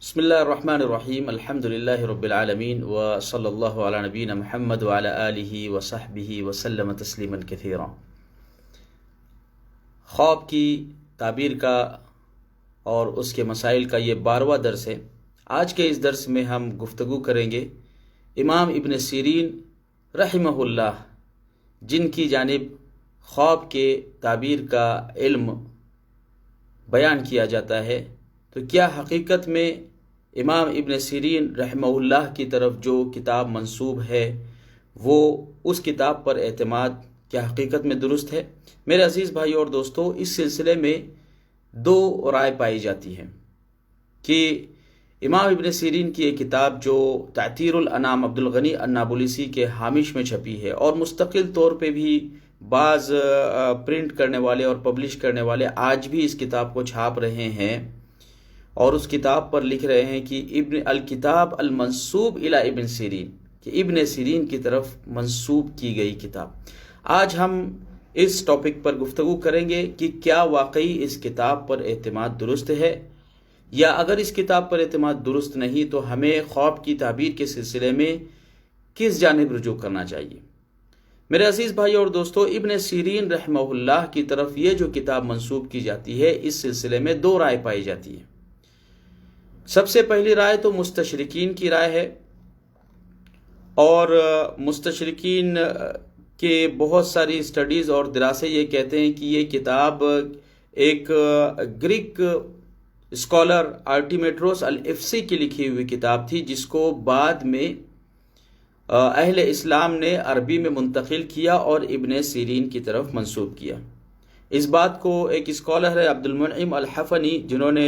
بسم اللہ الرحمن الرحیم الحمد للہ رب العالمین وصلی اللہ علی نبینا محمد وعلی آلہ وصحبہ وسلم تسلیما کثیرا۔ خواب کی تعبیر کا اور اس کے مسائل کا یہ 12واں درس ہے۔ آج کے اس درس میں ہم گفتگو کریں گے امام ابن سیرین رحمہ اللہ، جن کی جانب خواب کے تعبیر کا علم بیان کیا جاتا ہے، تو کیا حقیقت میں امام ابن سیرین رحمہ اللہ کی طرف جو کتاب منسوب ہے وہ اس کتاب پر اعتماد کیا حقیقت میں درست ہے؟ میرے عزیز بھائی اور دوستو، اس سلسلے میں دو رائے پائی جاتی ہیں کہ امام ابن سیرین کی ایک کتاب جو تعطیر الانام عبدالغنی النابلسی کے ہامش میں چھپی ہے، اور مستقل طور پہ بھی بعض پرنٹ کرنے والے اور پبلش کرنے والے آج بھی اس کتاب کو چھاپ رہے ہیں اور اس کتاب پر لکھ رہے ہیں کہ ابن الکتاب المنسوب الی ابن سیرین، کہ ابن سیرین کی طرف منسوب کی گئی کتاب۔ آج ہم اس ٹاپک پر گفتگو کریں گے کہ کیا واقعی اس کتاب پر اعتماد درست ہے، یا اگر اس کتاب پر اعتماد درست نہیں تو ہمیں خواب کی تعبیر کے سلسلے میں کس جانب رجوع کرنا چاہیے۔ میرے عزیز بھائی اور دوستو، ابن سیرین رحمہ اللہ کی طرف یہ جو کتاب منسوب کی جاتی ہے، اس سلسلے میں دو رائے پائی جاتی ہے۔ سب سے پہلی رائے تو مستشرقین کی رائے ہے، اور مستشرقین کے بہت ساری اسٹڈیز اور دراسے یہ کہتے ہیں کہ یہ کتاب ایک گریک اسکالر آرٹیمیٹروس الافسی کی لکھی ہوئی کتاب تھی، جس کو بعد میں اہل اسلام نے عربی میں منتقل کیا اور ابن سیرین کی طرف منسوب کیا۔ اس بات کو ایک اسکالر ہے عبد المنعم الحفنی، جنہوں نے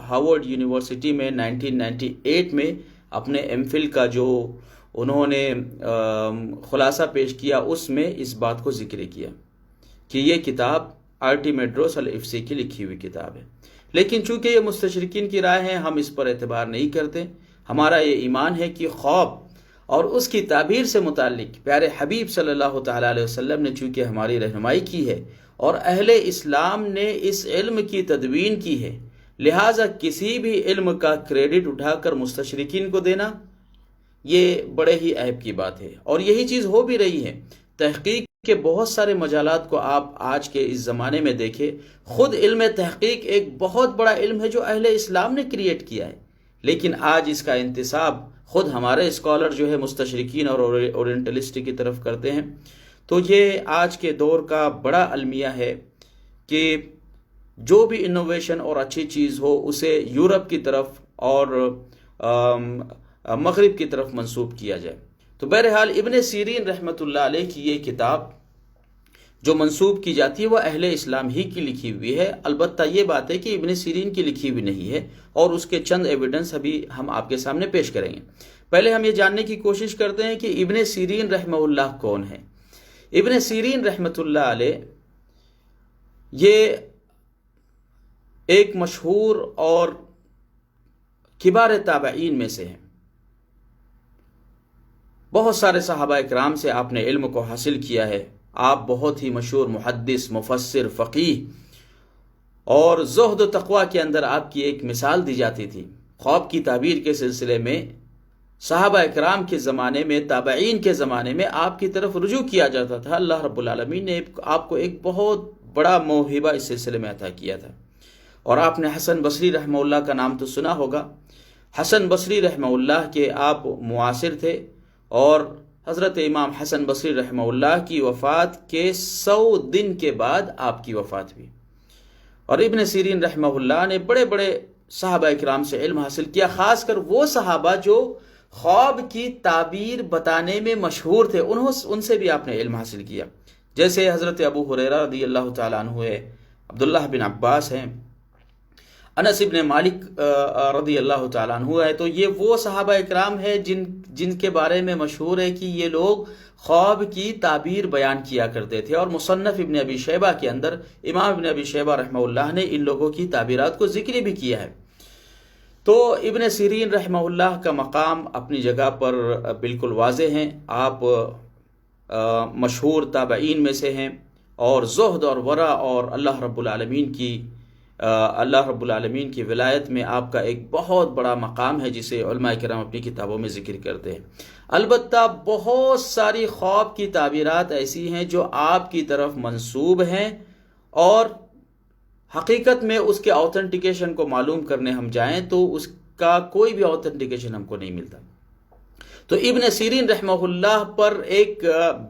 ہارورڈ یونیورسٹی میں 1998 میں اپنے ایم فل کا جو انہوں نے خلاصہ پیش کیا، اس میں اس بات کو ذکر کیا کہ یہ کتاب آرٹیمیڈروس الافسی کی لکھی ہوئی کتاب ہے۔ لیکن چونکہ یہ مستشرقین کی رائے ہے، ہم اس پر اعتبار نہیں کرتے۔ ہمارا یہ ایمان ہے کہ خواب اور اس کی تعبیر سے متعلق پیارے حبیب صلی اللہ تعالیٰ علیہ وسلم نے چونکہ ہماری رہنمائی کی ہے اور اہل اسلام نے اس علم کی تدوین کی ہے، لہٰذا کسی بھی علم کا کریڈٹ اٹھا کر مستشرقین کو دینا یہ بڑے ہی عیب کی بات ہے، اور یہی چیز ہو بھی رہی ہے۔ تحقیق کے بہت سارے مجالات کو آپ آج کے اس زمانے میں دیکھیں، خود علم تحقیق ایک بہت بڑا علم ہے جو اہل اسلام نے کریٹ کیا ہے، لیکن آج اس کا انتساب خود ہمارے اسکالر جو ہے مستشرقین اور اورینٹلسٹ کی طرف کرتے ہیں۔ تو یہ آج کے دور کا بڑا المیہ ہے کہ جو بھی انوویشن اور اچھی چیز ہو اسے یورپ کی طرف اور مغرب کی طرف منسوب کیا جائے۔ تو بہرحال ابن سیرین رحمۃ اللہ علیہ کی یہ کتاب جو منسوب کی جاتی ہے وہ اہل اسلام ہی کی لکھی ہوئی ہے۔ البتہ یہ بات ہے کہ ابن سیرین کی لکھی ہوئی نہیں ہے، اور اس کے چند ایویڈنس ابھی ہم آپ کے سامنے پیش کریں گے۔ پہلے ہم یہ جاننے کی کوشش کرتے ہیں کہ ابن سیرین رحمہ اللہ کون ہے۔ ابن سیرین رحمۃ اللہ علیہ یہ ایک مشہور اور کبار تابعین میں سے ہیں۔ بہت سارے صحابہ اکرام سے آپ نے علم کو حاصل کیا ہے۔ آپ بہت ہی مشہور محدث، مفسر، فقیہ اور زہد و تقوی کے اندر آپ کی ایک مثال دی جاتی تھی۔ خواب کی تعبیر کے سلسلے میں صحابہ اکرام کے زمانے میں، تابعین کے زمانے میں آپ کی طرف رجوع کیا جاتا تھا۔ اللہ رب العالمین نے آپ کو ایک بہت بڑا موہبہ اس سلسلے میں عطا کیا تھا، اور آپ نے حسن بصری رحمہ اللہ کا نام تو سنا ہوگا۔ حسن بصری رحمہ اللہ کے آپ معاصر تھے، اور حضرت امام حسن بصری رحمہ اللہ کی وفات کے 100 دن کے بعد آپ کی وفات ہوئی، اور ابن سیرین رحمہ اللہ نے بڑے بڑے صحابہ اکرام سے علم حاصل کیا، خاص کر وہ صحابہ جو خواب کی تعبیر بتانے میں مشہور تھے، ان سے بھی آپ نے علم حاصل کیا، جیسے حضرت ابو ہریرہ رضی اللہ تعالیٰ عنہ ہے، عبداللہ بن عباس ہیں، انس ابن مالک رضی اللہ تعالیٰ عنہ ہے۔ تو یہ وہ صحابہ اکرام ہیں جن کے بارے میں مشہور ہے کہ یہ لوگ خواب کی تعبیر بیان کیا کرتے تھے، اور مصنف ابن ابی شیبہ کے اندر امام ابن ابی شیبہ رحمہ اللہ نے ان لوگوں کی تعبیرات کو ذکر بھی کیا ہے۔ تو ابن سیرین رحمہ اللہ کا مقام اپنی جگہ پر بالکل واضح ہیں۔ آپ مشہور تابعین میں سے ہیں، اور زہد اور ورع اور اللہ رب العالمین کی اللہ رب العالمین کی ولایت میں آپ کا ایک بہت بڑا مقام ہے جسے علماء کرام اپنی کتابوں میں ذکر کرتے ہیں۔ البتہ بہت ساری خواب کی تعبیرات ایسی ہیں جو آپ کی طرف منسوب ہیں، اور حقیقت میں اس کے آتھنٹیکیشن کو معلوم کرنے ہم جائیں تو اس کا کوئی بھی آتھنٹیکیشن ہم کو نہیں ملتا۔ تو ابن سیرین رحمہ اللہ پر ایک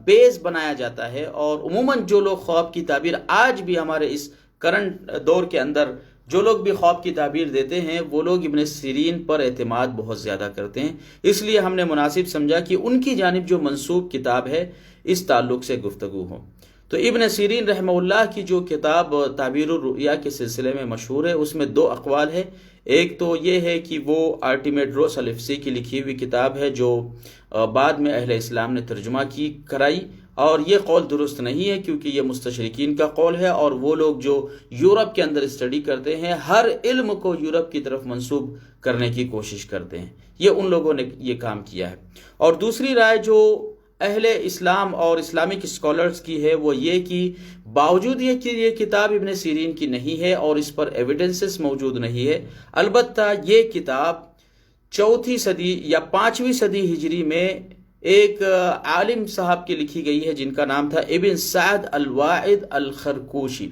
بیس بنایا جاتا ہے، اور عموماً جو لوگ خواب کی تعبیر آج بھی ہمارے اس کرنٹ دور کے اندر جو لوگ بھی خواب کی تعبیر دیتے ہیں، وہ لوگ ابن سیرین پر اعتماد بہت زیادہ کرتے ہیں۔ اس لیے ہم نے مناسب سمجھا کہ ان کی جانب جو منسوب کتاب ہے اس تعلق سے گفتگو ہو۔ تو ابن سیرین رحمہ اللہ کی جو کتاب تعبیر الرؤیا کے سلسلے میں مشہور ہے، اس میں دو اقوال ہے۔ ایک تو یہ ہے کہ وہ آرٹیمیڈروس الفسی کی لکھی ہوئی کتاب ہے جو بعد میں اہل اسلام نے ترجمہ کرائی، اور یہ قول درست نہیں ہے کیونکہ یہ مستشرقین کا قول ہے، اور وہ لوگ جو یورپ کے اندر اسٹڈی کرتے ہیں ہر علم کو یورپ کی طرف منسوب کرنے کی کوشش کرتے ہیں، یہ ان لوگوں نے یہ کام کیا ہے۔ اور دوسری رائے جو اہل اسلام اور اسلامک اسکالرز کی ہے وہ یہ کہ باوجود یہ کہ یہ کتاب ابن سیرین کی نہیں ہے اور اس پر ایویڈنسز موجود نہیں ہے، البتہ یہ کتاب 4 صدی یا 5ویں صدی ہجری میں ایک عالم صاحب کی لکھی گئی ہے جن کا نام تھا ابن سعد الواعد الخرقوشی،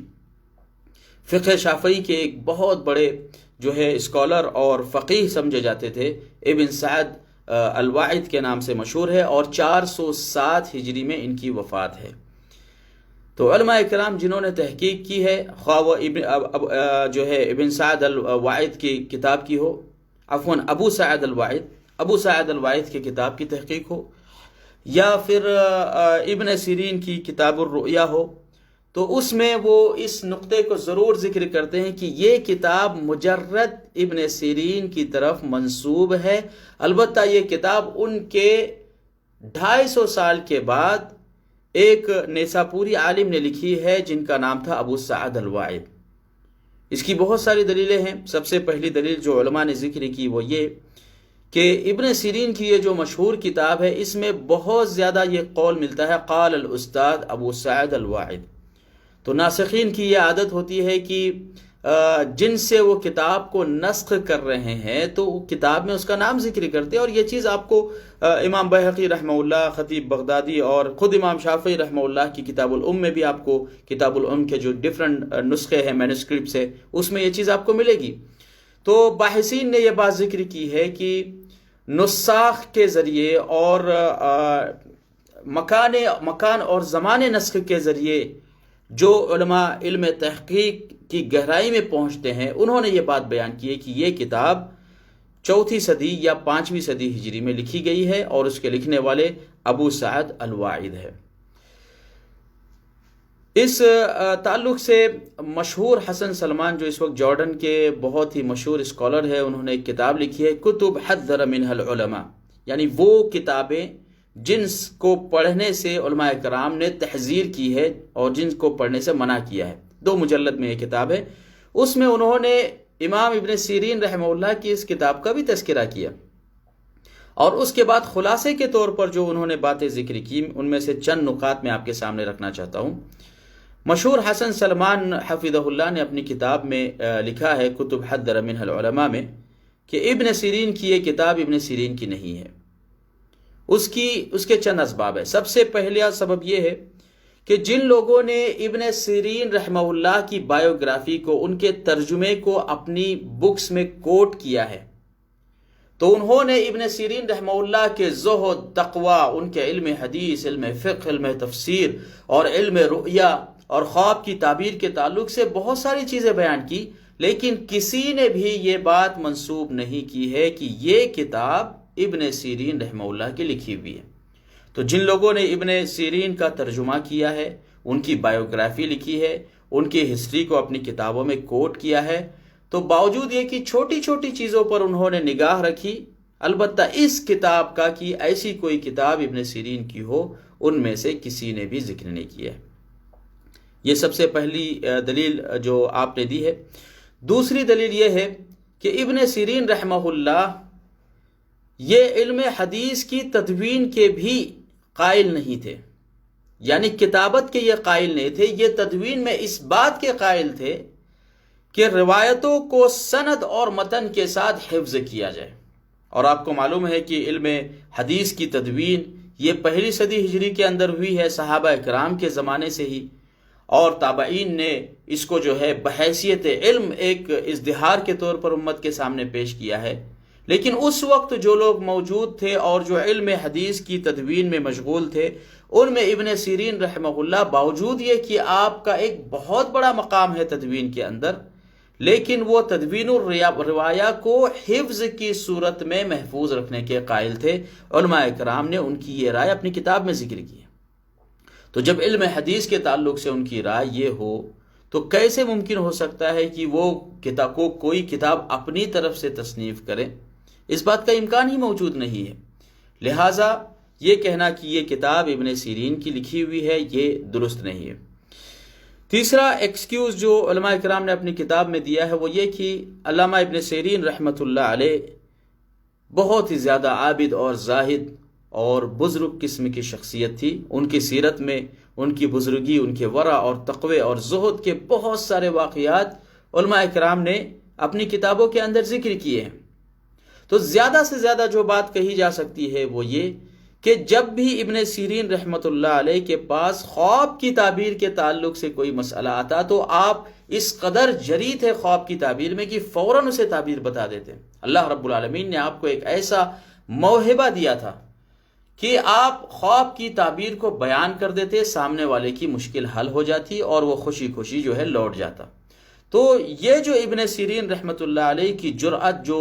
فقہ شافعی کے ایک بہت بڑے جو ہے اسکالر اور فقیہ سمجھے جاتے تھے۔ ابن سعد الواعد کے نام سے مشہور ہے، اور 407 ہجری میں ان کی وفات ہے۔ تو علماء کرام جنہوں نے تحقیق کی ہے، خواہ وہ جو ہے ابن سعد الواعد کی کتاب کی ہو، ابو سعد الواعد کی کتاب کی تحقیق ہو، یا پھر ابن سیرین کی کتاب الرؤیا ہو، تو اس میں وہ اس نقطے کو ضرور ذکر کرتے ہیں کہ یہ کتاب مجرد ابن سیرین کی طرف منسوب ہے، البتہ یہ کتاب ان کے 250 سال کے بعد ایک نیساپوری عالم نے لکھی ہے جن کا نام تھا ابو سعد الواعد۔ اس کی بہت ساری دلیلیں ہیں۔ سب سے پہلی دلیل جو علماء نے ذکر کی وہ یہ کہ ابن سیرین کی یہ جو مشہور کتاب ہے اس میں بہت زیادہ یہ قول ملتا ہے قال الاستاذ ابو سعد الواعد۔ تو ناسخین کی یہ عادت ہوتی ہے کہ جن سے وہ کتاب کو نسخ کر رہے ہیں تو کتاب میں اس کا نام ذکر کرتے ہیں، اور یہ چیز آپ کو امام بہقی رحمہ اللہ، خطیب بغدادی اور خود امام شافعی رحمہ اللہ کی کتاب الام میں بھی آپ کو کتاب الام کے جو ڈیفرنٹ نسخے ہیں مینوسکرپٹس ہے اس میں یہ چیز آپ کو ملے گی۔ تو باحثین نے یہ بات ذکر کی ہے کہ نساخ کے ذریعے اور مکان اور زمان نسخ کے ذریعے جو علماء علم تحقیق کی گہرائی میں پہنچتے ہیں انہوں نے یہ بات بیان کی ہے کہ یہ کتاب 4 صدی یا 5ویں صدی ہجری میں لکھی گئی ہے، اور اس کے لکھنے والے ابو سعد الواعد ہے۔ اس تعلق سے مشہور حسن سلمان جو اس وقت جارڈن کے بہت ہی مشہور اسکالر ہے، انہوں نے ایک کتاب لکھی ہے کتب حذر منها العلماء، یعنی وہ کتابیں جن کو پڑھنے سے علماء کرام نے تحذیر کی ہے اور جن کو پڑھنے سے منع کیا ہے۔ 2 مجلد میں یہ کتاب ہے۔ اس میں انہوں نے امام ابن سیرین رحمہ اللہ کی اس کتاب کا بھی تذکرہ کیا، اور اس کے بعد خلاصے کے طور پر جو انہوں نے باتیں ذکر کی ان میں سے چند نکات میں آپ کے سامنے رکھنا چاہتا ہوں۔ مشہور حسن سلمان حفظہ اللہ نے اپنی کتاب میں لکھا ہے کتب حذر منها العلماء میں کہ ابن سیرین کی یہ کتاب ابن سیرین کی نہیں ہے۔ اس کے چند اسباب ہیں۔ سب سے پہلا سبب یہ ہے کہ جن لوگوں نے ابن سیرین رحمہ اللہ کی بائیوگرافی کو، ان کے ترجمے کو اپنی بکس میں کوٹ کیا ہے، تو انہوں نے ابن سیرین رحمہ اللہ کے زہد، تقوی، ان کے علم حدیث، علم فقہ، علم تفسیر اور علم رؤیا اور خواب کی تعبیر کے تعلق سے بہت ساری چیزیں بیان کی، لیکن کسی نے بھی یہ بات منسوب نہیں کی ہے کہ یہ کتاب ابن سیرین رحمہ اللہ کی لکھی ہوئی ہے۔ تو جن لوگوں نے ابن سیرین کا ترجمہ کیا ہے، ان کی بائیوگرافی لکھی ہے، ان کی ہسٹری کو اپنی کتابوں میں کوٹ کیا ہے، تو باوجود یہ کہ چھوٹی چھوٹی چیزوں پر انہوں نے نگاہ رکھی، البتہ اس کتاب کا کہ ایسی کوئی کتاب ابن سیرین کی ہو ان میں سے کسی نے بھی ذکر نہیں کیا ہے۔ یہ سب سے پہلی دلیل جو آپ نے دی ہے۔ دوسری دلیل یہ ہے کہ ابن سیرین رحمہ اللہ یہ علم حدیث کی تدوین کے بھی قائل نہیں تھے، یعنی کتابت کے یہ قائل نہیں تھے، یہ تدوین میں اس بات کے قائل تھے کہ روایتوں کو سند اور متن کے ساتھ حفظ کیا جائے۔ اور آپ کو معلوم ہے کہ علم حدیث کی تدوین یہ پہلی صدی ہجری کے اندر ہوئی ہے، صحابہ کرام کے زمانے سے ہی، اور تابعین نے اس کو جو ہے بحیثیت علم ایک ازدہار کے طور پر امت کے سامنے پیش کیا ہے۔ لیکن اس وقت جو لوگ موجود تھے اور جو علم حدیث کی تدوین میں مشغول تھے، ان میں ابن سیرین رحمہ اللہ، باوجود یہ کہ آپ کا ایک بہت بڑا مقام ہے تدوین کے اندر، لیکن وہ تدوین الروایہ کو حفظ کی صورت میں محفوظ رکھنے کے قائل تھے۔ علماء کرام نے ان کی یہ رائے اپنی کتاب میں ذکر کی ہے۔ تو جب علم حدیث کے تعلق سے ان کی رائے یہ ہو تو کیسے ممکن ہو سکتا ہے کہ وہ کوئی کتاب اپنی طرف سے تصنیف کرے؟ اس بات کا امکان ہی موجود نہیں ہے۔ لہٰذا یہ کہنا کہ یہ کتاب ابن سیرین کی لکھی ہوئی ہے، یہ درست نہیں ہے۔ تیسرا ایکسکیوز جو علماء کرام نے اپنی کتاب میں دیا ہے وہ یہ کہ علامہ ابن سیرین رحمۃ اللہ علیہ بہت ہی زیادہ عابد اور زاہد اور بزرگ قسم کی شخصیت تھی۔ ان کی سیرت میں ان کی بزرگی، ان کے ورع اور تقوی اور زہد کے بہت سارے واقعات علماء کرام نے اپنی کتابوں کے اندر ذکر کیے ہیں۔ تو زیادہ سے زیادہ جو بات کہی جا سکتی ہے وہ یہ کہ جب بھی ابن سیرین رحمۃ اللہ علیہ کے پاس خواب کی تعبیر کے تعلق سے کوئی مسئلہ آتا تو آپ اس قدر جری تھے خواب کی تعبیر میں کہ فوراً اسے تعبیر بتا دیتے۔ اللہ رب العالمین نے آپ کو ایک ایسا موہبہ دیا تھا کہ آپ خواب کی تعبیر کو بیان کر دیتے، سامنے والے کی مشکل حل ہو جاتی اور وہ خوشی خوشی جو ہے لوٹ جاتا۔ تو یہ جو ابن سیرین رحمۃ اللہ علیہ کی جرأت جو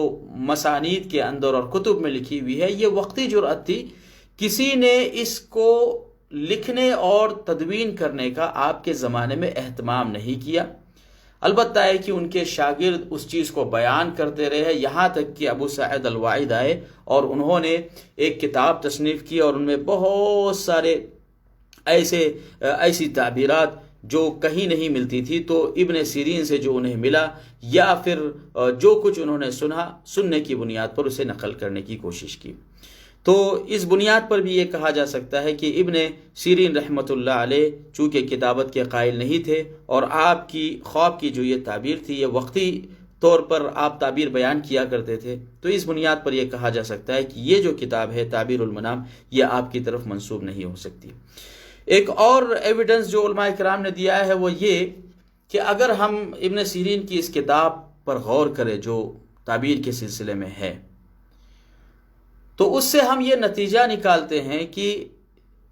مسانید کے اندر اور کتب میں لکھی ہوئی ہے، یہ وقتی جرأت تھی، کسی نے اس کو لکھنے اور تدوین کرنے کا آپ کے زمانے میں اہتمام نہیں کیا۔ البتہ ہے کہ ان کے شاگرد اس چیز کو بیان کرتے رہے، یہاں تک کہ ابو سعید الواعد آئے اور انہوں نے ایک کتاب تصنیف کی اور ان میں بہت سارے ایسی تعبیرات جو کہیں نہیں ملتی تھی، تو ابن سیرین سے جو انہیں ملا یا پھر جو کچھ انہوں نے سننے کی بنیاد پر اسے نقل کرنے کی کوشش کی۔ تو اس بنیاد پر بھی یہ کہا جا سکتا ہے کہ ابن سیرین رحمۃ اللہ علیہ چونکہ کتابت کے قائل نہیں تھے اور آپ کی خواب کی جو یہ تعبیر تھی یہ وقتی طور پر آپ تعبیر بیان کیا کرتے تھے، تو اس بنیاد پر یہ کہا جا سکتا ہے کہ یہ جو کتاب ہے تعبیر المنام یہ آپ کی طرف منسوب نہیں ہو سکتی۔ ایک اور ایویڈنس جو علماء کرام نے دیا ہے وہ یہ کہ اگر ہم ابن سیرین کی اس کتاب پر غور کریں جو تعبیر کے سلسلے میں ہے، تو اس سے ہم یہ نتیجہ نکالتے ہیں کہ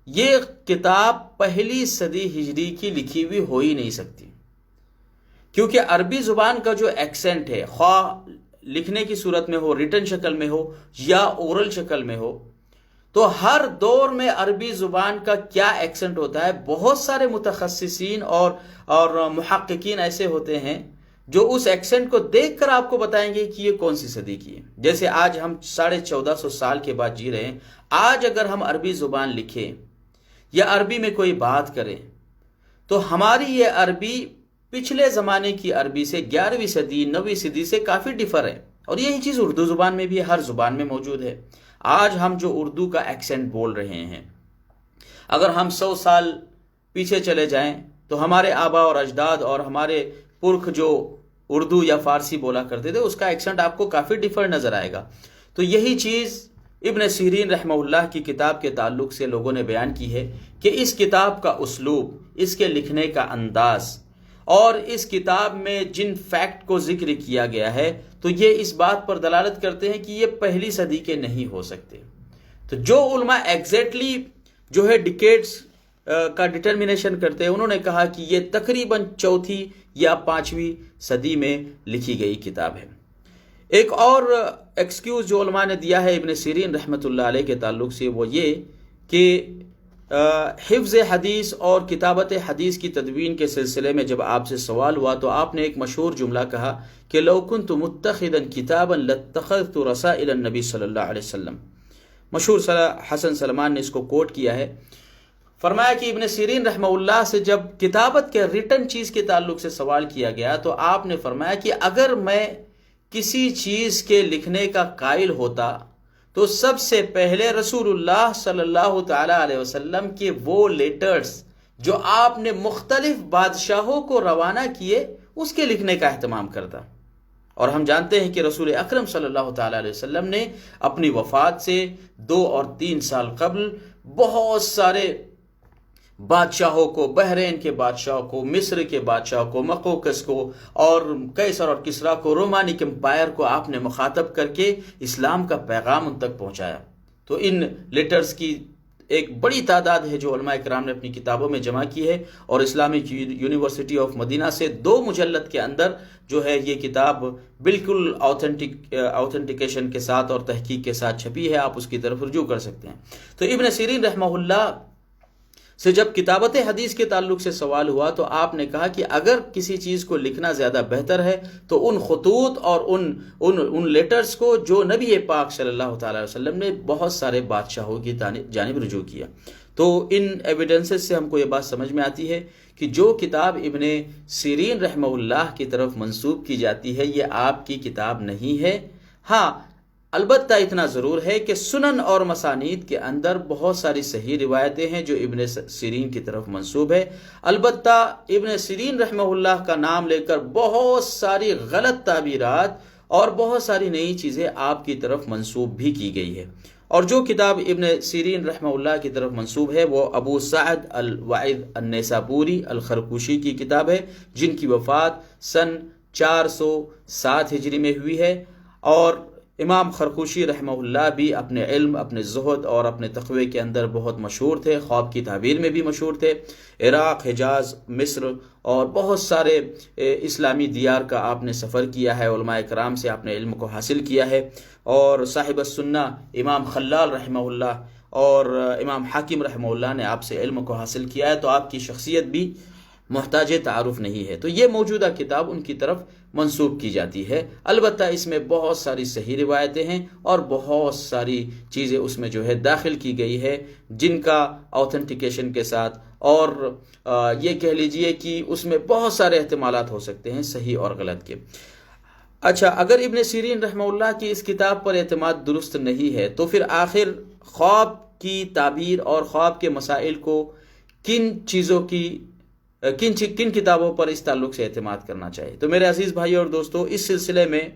یہ کتاب پہلی صدی ہجری کی لکھی ہوئی ہو ہی نہیں سکتی، کیونکہ عربی زبان کا جو ایکسنٹ ہے، خواہ لکھنے کی صورت میں ہو، ریٹن شکل میں ہو یا اورل شکل میں ہو، تو ہر دور میں عربی زبان کا کیا ایکسنٹ ہوتا ہے، بہت سارے متخصصین اور محققین ایسے ہوتے ہیں جو اس ایکسنٹ کو دیکھ کر آپ کو بتائیں گے کہ یہ کون سی صدی کی ہے۔ جیسے آج ہم 1450 سال کے بعد جی رہے ہیں، آج اگر ہم عربی زبان لکھیں یا عربی میں کوئی بات کریں تو ہماری یہ عربی پچھلے زمانے کی عربی سے 11ویں صدی 9ویں صدی سے کافی ڈیفر ہے، اور یہی چیز اردو زبان میں بھی ہر زبان میں موجود ہے۔ آج ہم جو اردو کا ایکسنٹ بول رہے ہیں، اگر ہم 100 سال پیچھے چلے جائیں تو ہمارے آبا اور اجداد اور ہمارے پرکھ جو اردو یا فارسی بولا کرتے تھے اس کا ایکسنٹ آپ کو کافی ڈیفر نظر آئے گا۔ تو یہی چیز ابن سیرین رحمہ اللہ کی کتاب کے تعلق سے لوگوں نے بیان کی ہے کہ اس کتاب کا اسلوب، اس کے لکھنے کا انداز اور اس کتاب میں جن فیکٹ کو ذکر کیا گیا ہے تو یہ اس بات پر دلالت کرتے ہیں کہ یہ پہلی صدی کے نہیں ہو سکتے۔ تو جو علماء ایگزیکٹلی جو ہے ڈیکیڈز کا ڈٹرمینیشن کرتے ہیں، انہوں نے کہا کہ یہ تقریباً 4 یا 5ویں صدی میں لکھی گئی کتاب ہے۔ ایک اور ایکسکیوز جو علماء نے دیا ہے ابن سیرین رحمۃ اللہ علیہ کے تعلق سے وہ یہ کہ حفظ حدیث اور کتابت حدیث کی تدوین کے سلسلے میں جب آپ سے سوال ہوا تو آپ نے ایک مشہور جملہ کہا کہ لو كنت متخذا کتابا لاتخذت رسائل النبی صلی اللہ علیہ وسلم۔ مشہور حسن سلمان نے اس کو کوٹ کیا ہے، فرمایا کہ ابن سیرین رحمہ اللہ سے جب کتابت کے ریٹن چیز کے تعلق سے سوال کیا گیا تو آپ نے فرمایا کہ اگر میں کسی چیز کے لکھنے کا قائل ہوتا تو سب سے پہلے رسول اللہ صلی اللہ تعالی علیہ وسلم کے وہ لیٹرز جو آپ نے مختلف بادشاہوں کو روانہ کیے اس کے لکھنے کا اہتمام کرتا۔ اور ہم جانتے ہیں کہ رسول اکرم صلی اللہ تعالیٰ علیہ وسلم نے اپنی وفات سے 2 اور 3 سال قبل بہت سارے بادشاہوں کو، بحرین کے بادشاہوں کو، مصر کے بادشاہوں کو، مقوقس کو اور قیصر اور کسریٰ کو، رومانک امپائر کو آپ نے مخاطب کر کے اسلام کا پیغام ان تک پہنچایا۔ تو ان لیٹرز کی ایک بڑی تعداد ہے جو علماء کرام نے اپنی کتابوں میں جمع کی ہے، اور اسلامک یونیورسٹی آف مدینہ سے 2 مجلد کے اندر جو ہے یہ کتاب بالکل آتھینٹیکیشن کے ساتھ اور تحقیق کے ساتھ چھپی ہے، آپ اس کی طرف رجوع کر سکتے ہیں۔ تو ابن سیرین رحمہ اللہ سے جب کتابت حدیث کے تعلق سے سوال ہوا تو آپ نے کہا کہ اگر کسی چیز کو لکھنا زیادہ بہتر ہے تو ان خطوط اور ان لیٹرز کو جو نبی پاک صلی اللہ تعالی وسلم نے بہت سارے بادشاہوں کی جانب رجوع کیا۔ تو ان ایویڈنسز سے ہم کو یہ بات سمجھ میں آتی ہے کہ جو کتاب ابن سیرین رحمہ اللہ کی طرف منسوب کی جاتی ہے یہ آپ کی کتاب نہیں ہے۔ ہاں، البتہ اتنا ضرور ہے کہ سنن اور مسانید کے اندر بہت ساری صحیح روایتیں ہیں جو ابن سیرین کی طرف منسوب ہے۔ البتہ ابن سیرین رحمہ اللہ کا نام لے کر بہت ساری غلط تعبیرات اور بہت ساری نئی چیزیں آپ کی طرف منسوب بھی کی گئی ہے۔ اور جو کتاب ابن سیرین رحمہ اللہ کی طرف منسوب ہے وہ ابو سعد الوعظ النیسابوری الخرقوشی کی کتاب ہے، جن کی وفات سن 407 ہجری میں ہوئی ہے۔ اور امام خرقوشی رحمہ اللہ بھی اپنے علم، اپنے زہد اور اپنے تقوی کے اندر بہت مشہور تھے، خواب کی تعبیر میں بھی مشہور تھے۔ عراق، حجاز، مصر اور بہت سارے اسلامی دیار کا آپ نے سفر کیا ہے، علماء کرام سے آپ نے علم کو حاصل کیا ہے۔ اور صاحب السنہ امام خلال رحمہ اللہ اور امام حاکم رحمہ اللہ نے آپ سے علم کو حاصل کیا ہے، تو آپ کی شخصیت بھی محتاج تعارف نہیں ہے۔ تو یہ موجودہ کتاب ان کی طرف منسوب کی جاتی ہے، البتہ اس میں بہت ساری صحیح روایتیں ہیں اور بہت ساری چیزیں اس میں جو ہے داخل کی گئی ہے جن کا آتھینٹیکیشن کے ساتھ، اور یہ کہہ لیجئے کہ اس میں بہت سارے احتمالات ہو سکتے ہیں صحیح اور غلط کے۔ اچھا، اگر ابن سیرین رحمہ اللہ کی اس کتاب پر اعتماد درست نہیں ہے تو پھر آخر خواب کی تعبیر اور خواب کے مسائل کو کن کتابوں پر اس تعلق سے اعتماد کرنا چاہیے؟ تو میرے عزیز بھائی اور دوستو، اس سلسلے میں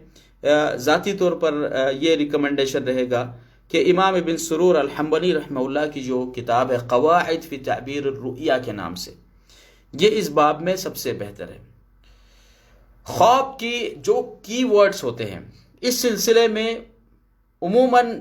ذاتی طور پر یہ ریکمنڈیشن رہے گا کہ امام ابن سرور الحنبلی رحمہ اللہ کی جو کتاب ہے قواعد فی تعبیر الرؤیا کے نام سے، یہ اس باب میں سب سے بہتر ہے۔ خواب کی جو کی ورڈز ہوتے ہیں اس سلسلے میں عموماً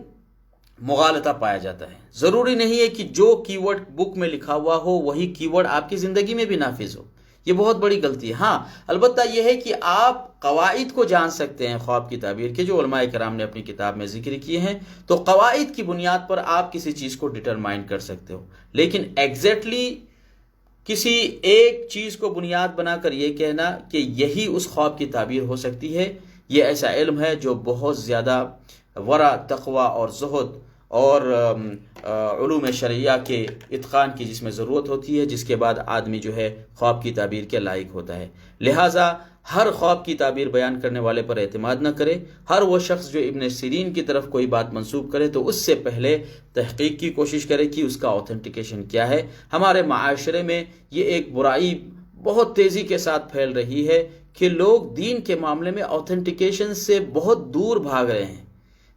مغالطہ پایا جاتا ہے۔ ضروری نہیں ہے کہ جو کی ورڈ بک میں لکھا ہوا ہو وہی کی ورڈ آپ کی زندگی میں بھی نافذ ہو، یہ بہت بڑی غلطی ہے۔ ہاں، البتہ یہ ہے کہ آپ قواعد کو جان سکتے ہیں خواب کی تعبیر کے، جو علماء کرام نے اپنی کتاب میں ذکر کیے ہیں، تو قواعد کی بنیاد پر آپ کسی چیز کو ڈٹرمائن کر سکتے ہو، لیکن ایگزیکٹلی کسی ایک چیز کو بنیاد بنا کر یہ کہنا کہ یہی اس خواب کی تعبیر ہو سکتی ہے، یہ ایسا علم ہے جو بہت زیادہ ورع، تقوی اور زہد اور علوم شرعیہ کے اتقان کی جس میں ضرورت ہوتی ہے، جس کے بعد آدمی جو ہے خواب کی تعبیر کے لائق ہوتا ہے۔ لہٰذا ہر خواب کی تعبیر بیان کرنے والے پر اعتماد نہ کرے۔ ہر وہ شخص جو ابن سیرین کی طرف کوئی بات منسوب کرے تو اس سے پہلے تحقیق کی کوشش کرے کہ اس کا آتھینٹیکیشن کیا ہے۔ ہمارے معاشرے میں یہ ایک برائی بہت تیزی کے ساتھ پھیل رہی ہے کہ لوگ دین کے معاملے میں آتھینٹیکیشن سے بہت دور بھاگ رہے ہیں،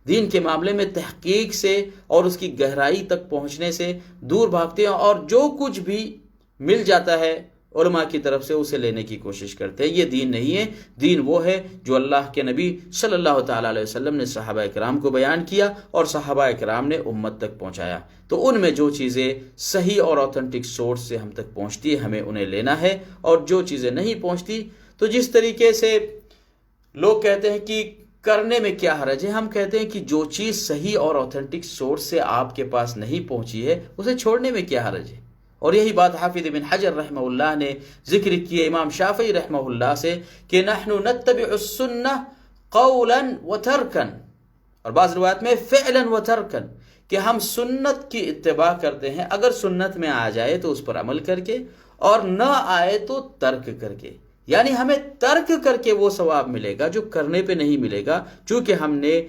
دین کے معاملے میں تحقیق سے اور اس کی گہرائی تک پہنچنے سے دور بھاگتے ہیں، اور جو کچھ بھی مل جاتا ہے علماء کی طرف سے اسے لینے کی کوشش کرتے ہیں۔ یہ دین نہیں ہے۔ دین وہ ہے جو اللہ کے نبی صلی اللہ تعالیٰ علیہ وسلم نے صحابہ کرام کو بیان کیا اور صحابہ کرام نے امت تک پہنچایا۔ تو ان میں جو چیزیں صحیح اور آتھینٹک سورس سے ہم تک پہنچتی ہے ہمیں انہیں لینا ہے، اور جو چیزیں نہیں پہنچتی تو جس طریقے سے لوگ کہتے ہیں کہ کرنے میں کیا حرج ہے، ہم کہتے ہیں کہ جو چیز صحیح اور آتھینٹک سورس سے آپ کے پاس نہیں پہنچی ہے اسے چھوڑنے میں کیا حرج ہے۔ اور یہی بات حافظ ابن حجر رحمہ اللہ نے ذکر کی ہے امام شافعی رحمہ اللہ سے کہ نحن نتبع السنہ قولا و ترکا، اور بعض روایت میں فعلا و ترکا، کہ ہم سنت کی اتباع کرتے ہیں، اگر سنت میں آ جائے تو اس پر عمل کر کے، اور نہ آئے تو ترک کر کے، یعنی ہمیں ترک کر کے وہ ثواب ملے گا جو کرنے پہ نہیں ملے گا، چونکہ ہم نے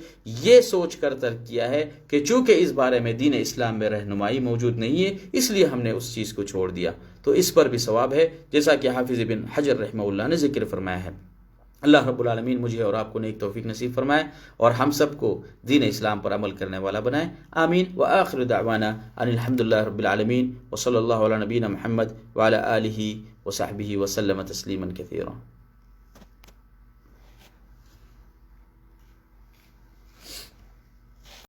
یہ سوچ کر ترک کیا ہے کہ چونکہ اس بارے میں دین اسلام میں رہنمائی موجود نہیں ہے اس لیے ہم نے اس چیز کو چھوڑ دیا۔ تو اس پر بھی ثواب ہے، جیسا کہ حافظ ابن حجر رحمہ اللہ نے ذکر فرمایا ہے۔ اللہ رب العالمین مجھے اور آپ کو نیک توفیق نصیب فرمائے اور ہم سب کو دین اسلام پر عمل کرنے والا بنائے، آمین۔ وآخر دعوانا ان الحمدللہ رب العالمین وصلی اللہ علی نبینا محمد وعلی آلہ وصحبہ وسلم تسلیما کثیرا۔